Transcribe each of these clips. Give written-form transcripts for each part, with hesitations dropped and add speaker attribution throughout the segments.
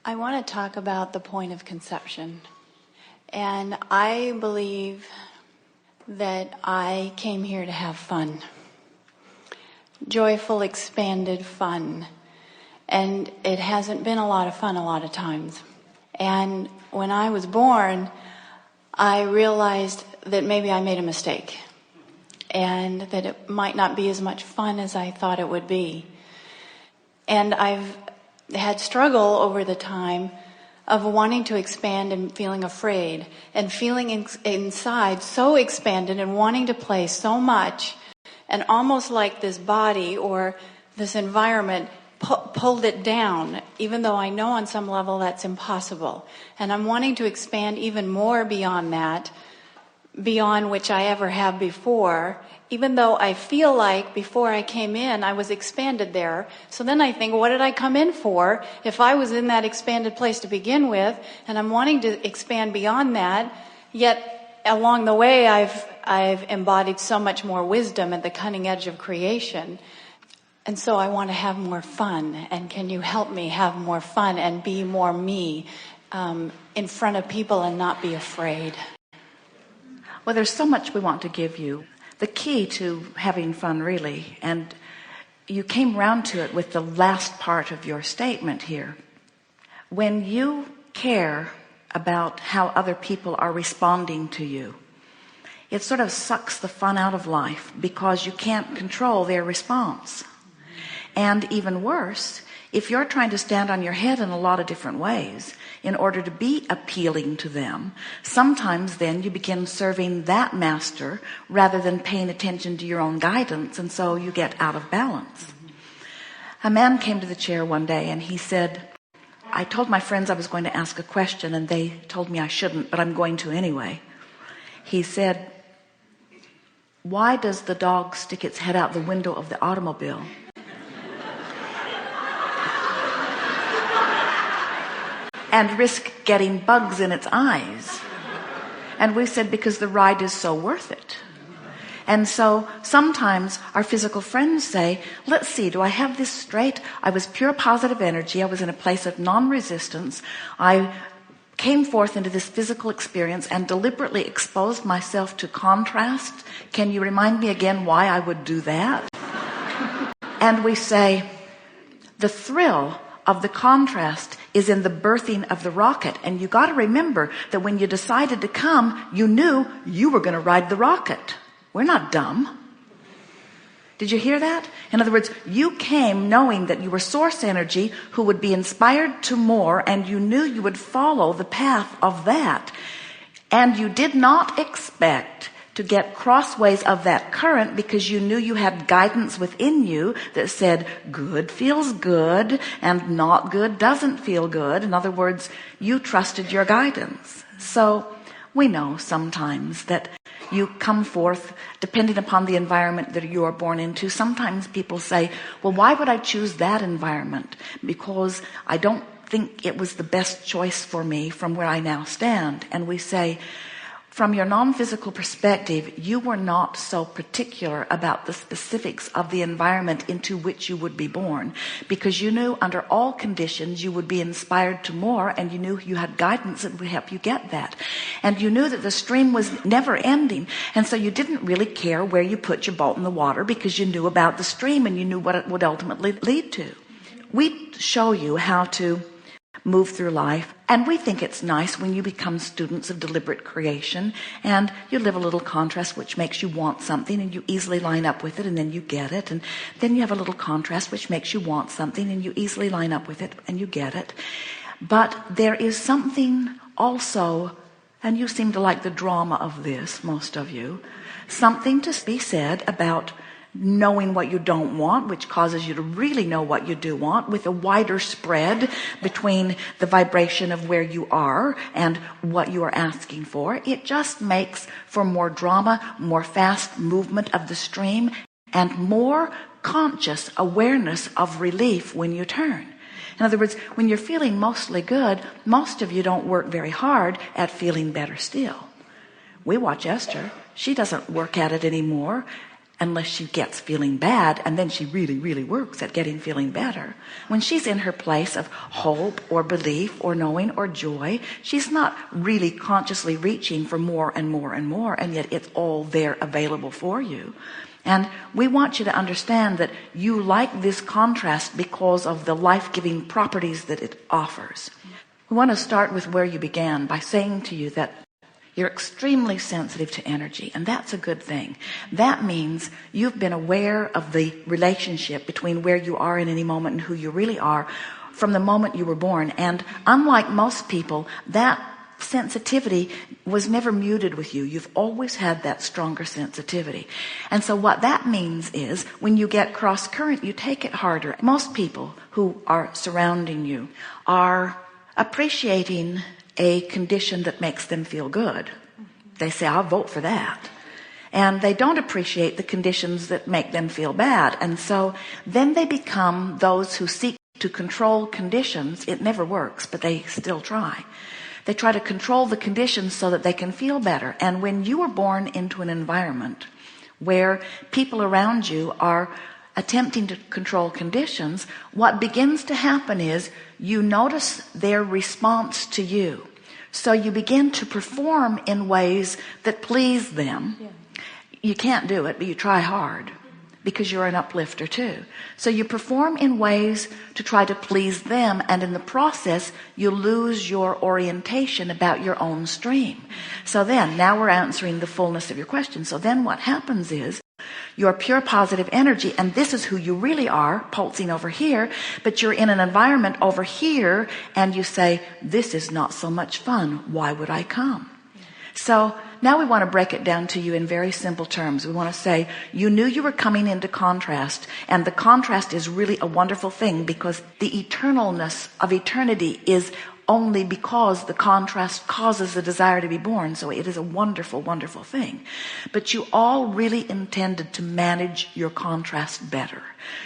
Speaker 1: I want to talk about the point of conception. And I believe that I came here to have fun. Joyful, expanded fun. And it hasn't been a lot of fun a lot of times. And when I was born, I realized that maybe I made a mistake. And that it might not be as much fun as I thought it would be. And I've had struggle over the time of wanting to expand and feeling afraid and feeling inside so expanded and wanting to play so much, and almost like this body or this environment pulled it down, even though I know on some level that's impossible. And I'm wanting to expand even more beyond that, beyond which I ever have before, even though I feel like before I came in, I was expanded there. So then I think, what did I come in for if I was in that expanded place to begin with, and I'm wanting to expand beyond that, yet along the way I've embodied so much more wisdom at the cutting edge of creation. And so I want to have more fun, and can you help me have more fun and be more me in front of people and not be afraid?
Speaker 2: Well, there's so much we want to give you. The key to having fun, really, and you came round to it with the last part of your statement here. When you care about how other people are responding to you, it sort of sucks the fun out of life because you can't control their response. And even worse, if you're trying to stand on your head in a lot of different ways in order to be appealing to them, sometimes then you begin serving that master rather than paying attention to your own guidance, and so you get out of balance. A man came to the chair one day and he said, I told my friends I was going to ask a question and they told me I shouldn't, but I'm going to anyway. He said, why does the dog stick its head out the window of the automobile? And risk getting bugs in its eyes? And we said, because the ride is so worth it. And so sometimes our physical friends say, let's see, do I have this straight? I was pure positive energy. I was in a place of non-resistance. I came forth into this physical experience and deliberately exposed myself to contrast. Can you remind me again why I would do that? And we say, the thrill of the contrast is in the birthing of the rocket. And you got to remember that when you decided to come, you knew you were going to ride the rocket. We're not dumb. Did you hear that? In other words, you came knowing that you were source energy who would be inspired to more, and you knew you would follow the path of that. And you did not expect to get crossways of that current because you knew you had guidance within you that said good feels good and not good doesn't feel good. In other words, you trusted your guidance. So we know sometimes that you come forth depending upon the environment that you are born into. Sometimes people say, well, why would I choose that environment? Because I don't think it was the best choice for me from where I now stand. And we say, from your non-physical perspective, you were not so particular about the specifics of the environment into which you would be born, because you knew under all conditions you would be inspired to more, and you knew you had guidance that would help you get that. And you knew that the stream was never ending, and so you didn't really care where you put your boat in the water because you knew about the stream and you knew what it would ultimately lead to. We show you how to move through life, and we think it's nice when you become students of deliberate creation and you live a little contrast which makes you want something and you easily line up with it and then you get it, and then you have a little contrast which makes you want something and you easily line up with it and you get it. But there is something also, and you seem to like the drama of this, most of you, something to be said about knowing what you don't want, which causes you to really know what you do want, with a wider spread between the vibration of where you are and what you are asking for. It just makes for more drama, more fast movement of the stream, and more conscious awareness of relief when you turn. In other words, when you're feeling mostly good, most of you don't work very hard at feeling better still. We watch Esther. She doesn't work at it anymore. unless she gets feeling bad, and then she really, really works at getting feeling better. When she's in her place of hope or belief or knowing or joy, she's not really consciously reaching for more and more and more, and yet it's all there available for you. And we want you to understand that you like this contrast because of the life-giving properties that it offers. We want to start with where you began by saying to you that you're extremely sensitive to energy, and that's a good thing. That means you've been aware of the relationship between where you are in any moment and who you really are from the moment you were born. And unlike most people, that sensitivity was never muted with you. You've always had that stronger sensitivity. And so what that means is when you get cross current, you take it harder. Most people who are surrounding you are appreciating a condition that makes them feel good. They say, I'll vote for that. And they don't appreciate the conditions that make them feel bad. And so then they become those who seek to control conditions. It never works, but they still try. They try to control the conditions so that they can feel better. And when you were born into an environment where people around you are attempting to control conditions, what begins to happen is you notice their response to you. So you begin to perform in ways that please them. Yeah. You can't do it, but you try hard because you're an uplifter too. So you perform in ways to try to please them, and in the process you lose your orientation about your own stream. So then, now we're answering the fullness of your question. So then what happens is you're pure positive energy, and this is who you really are, pulsing over here, but you're in an environment over here and you say, this is not so much fun. Why would I come? So now we want to break it down to you in very simple terms. We want to say, you knew you were coming into contrast, and the contrast is really a wonderful thing because the eternalness of eternity is only because the contrast causes the desire to be born. So it is a wonderful, wonderful thing. But you all really intended to manage your contrast better.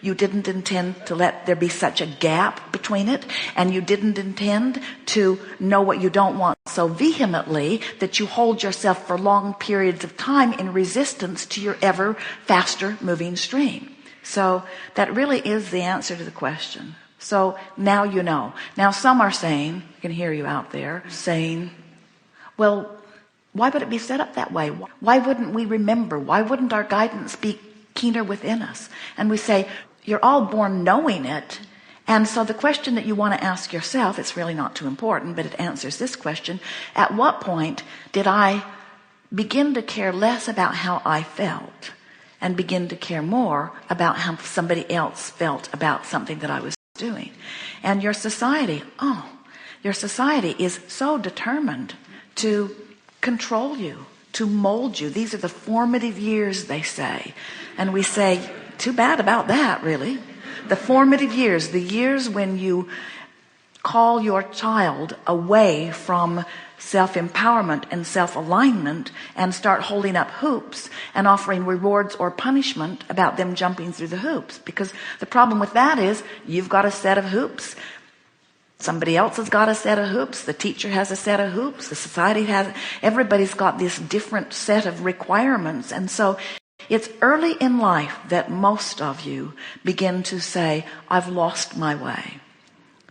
Speaker 2: You didn't intend to let there be such a gap between it, and you didn't intend to know what you don't want so vehemently that you hold yourself for long periods of time in resistance to your ever faster moving stream. So that really is the answer to the question. So now you know. Now some are saying, I can hear you out there saying, well, why would it be set up that way? Why wouldn't we remember? Why wouldn't our guidance be keener within us? And we say, you're all born knowing it. And so the question that you want to ask yourself, it's really not too important, but it answers this question. At what point did I begin to care less about how I felt and begin to care more about how somebody else felt about something that I was doing? And your society is so determined to control you, to mold you. These are the formative years, they say. And we say, too bad about that, really. The formative years, the years when you call your child away from self-empowerment and self-alignment and start holding up hoops and offering rewards or punishment about them jumping through the hoops. Because the problem with that is you've got a set of hoops. Somebody else has got a set of hoops. The teacher has a set of hoops. The society has, everybody's got this different set of requirements. And so it's early in life that most of you begin to say, I've lost my way.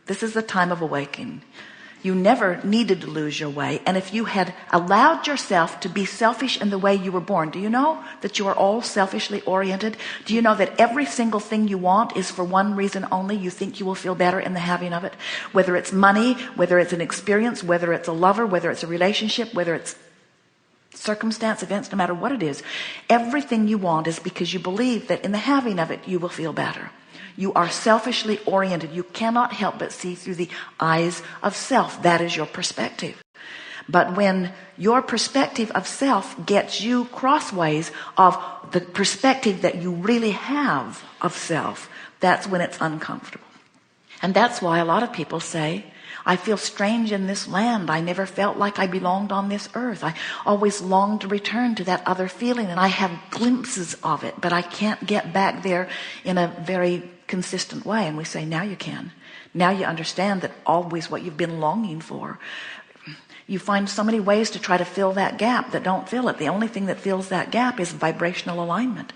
Speaker 2: This is the time of awakening. You never needed to lose your way. And if you had allowed yourself to be selfish in the way you were born, do you know that you are all selfishly oriented? Do you know that every single thing you want is for one reason only? You think you will feel better in the having of it? Whether it's money, whether it's an experience, whether it's a lover, whether it's a relationship, whether it's circumstance, events, no matter what it is, everything you want is because you believe that in the having of it, you will feel better. You are selfishly oriented. You cannot help but see through the eyes of self. That is your perspective. But when your perspective of self gets you crossways of the perspective that you really have of self, that's when it's uncomfortable. And that's why a lot of people say, I feel strange in this land. I never felt like I belonged on this earth. I always longed to return to that other feeling, and I have glimpses of it, but I can't get back there in a very consistent way. And we say, now you can. Now you understand that always what you've been longing for. You find so many ways to try to fill that gap that don't fill it. The only thing that fills that gap is vibrational alignment.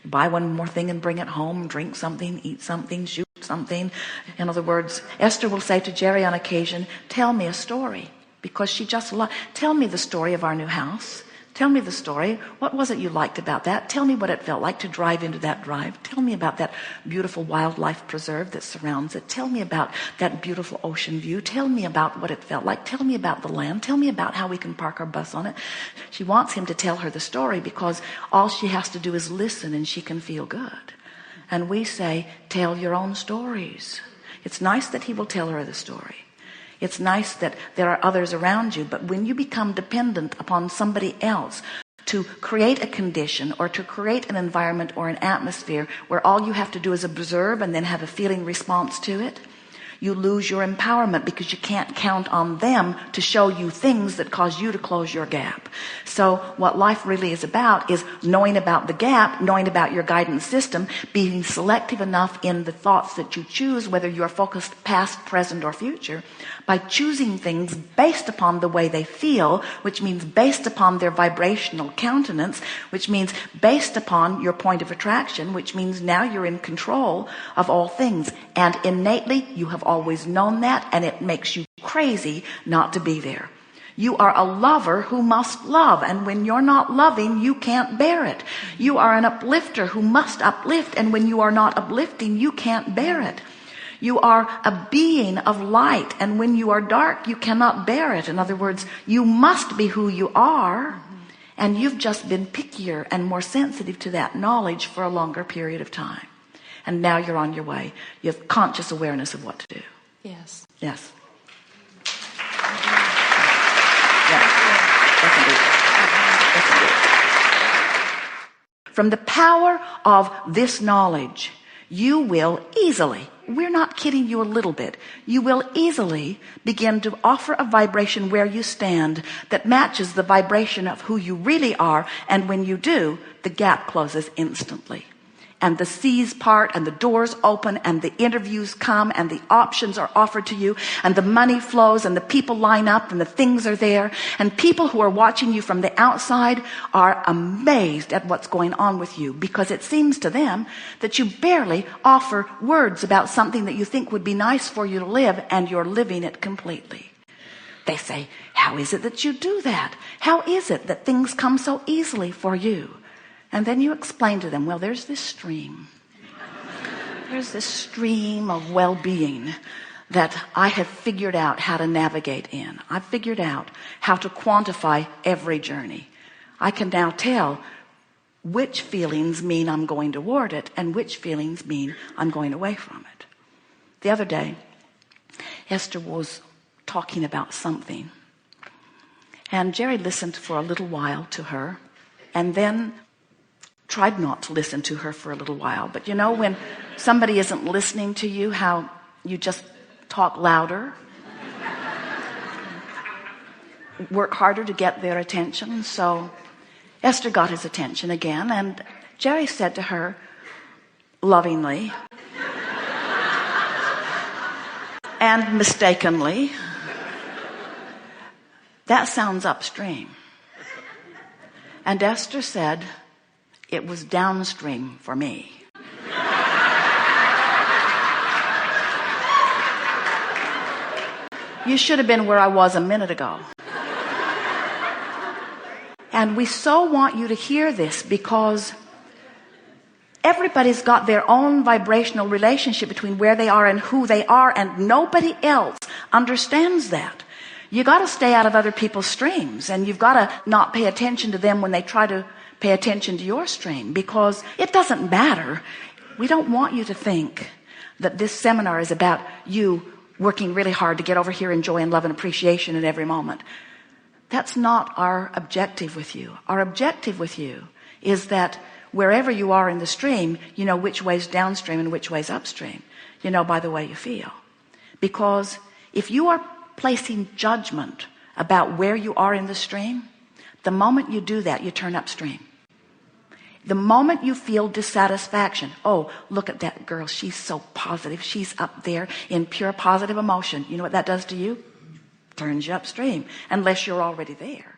Speaker 2: You buy one more thing and bring it home, drink something, eat something, shoot something. In other words, Esther will say to Jerry on occasion, tell me a story, because she just tell me the story of our new house. Tell me the story. What was it you liked about that? Tell me what it felt like to drive into that drive. Tell me about that beautiful wildlife preserve that surrounds it. Tell me about that beautiful ocean view. Tell me about what it felt like. Tell me about the land. Tell me about how we can park our bus on it. She wants him to tell her the story, because all she has to do is listen and she can feel good. And we say, tell your own stories. It's nice that he will tell her the story. It's nice that there are others around you, but when you become dependent upon somebody else to create a condition or to create an environment or an atmosphere where all you have to do is observe and then have a feeling response to it, you lose your empowerment, because you can't count on them to show you things that cause you to close your gap. So what life really is about is knowing about the gap, knowing about your guidance system, being selective enough in the thoughts that you choose, whether you're focused past, present, or future, by choosing things based upon the way they feel, which means based upon their vibrational countenance, which means based upon your point of attraction, which means now you're in control of all things. And innately, you have always known that, and it makes you crazy not to be there. You are a lover who must love, and when you're not loving, you can't bear it. You are an uplifter who must uplift, and when you are not uplifting, you can't bear it. You are a being of light, and when you are dark, you cannot bear it. In other words, you must be who you are, and you've just been pickier and more sensitive to that knowledge for a longer period of time. And now you're on your way. You have conscious awareness of what to do.
Speaker 1: Yes.
Speaker 2: Yes. From the power of this knowledge, you will easily, we're not kidding you a little bit, you will easily begin to offer a vibration where you stand that matches the vibration of who you really are. And when you do, the gap closes instantly. And the seas part, and the doors open, and the interviews come, and the options are offered to you, and the money flows, and the people line up, and the things are there. And people who are watching you from the outside are amazed at what's going on with you, because it seems to them that you barely offer words about something that you think would be nice for you to live, and you're living it completely. They say, how is it that you do that? How is it that things come so easily for you? And then you explain to them, well, there's this stream. There's this stream of well-being that I have figured out how to navigate in. I've figured out how to quantify every journey. I can now tell which feelings mean I'm going toward it and which feelings mean I'm going away from it. The other day, Esther was talking about something. And Jerry listened for a little while to her, and then tried not to listen to her for a little while. But you know, when somebody isn't listening to you, how you just talk louder, work harder to get their attention. So Esther got his attention again, and Jerry said to her lovingly and mistakenly, that sounds upstream. And Esther said, it was downstream for me. You should have been where I was a minute ago. And we so want you to hear this, because everybody's got their own vibrational relationship between where they are and who they are, and nobody else understands that. You got to stay out of other people's streams, and you've got to not pay attention to them when they try to pay attention to your stream, because it doesn't matter. We don't want you to think that this seminar is about you working really hard to get over here in joy and love and appreciation at every moment. That's not our objective with you. Our objective with you is that wherever you are in the stream, you know which way's downstream and which way's upstream. You know by the way you feel. Because if you are placing judgment about where you are in the stream, the moment you do that, you turn upstream. The moment you feel dissatisfaction, oh, look at that girl, she's so positive, she's up there in pure positive emotion. You know what that does to you? turns you upstream, unless you're already there.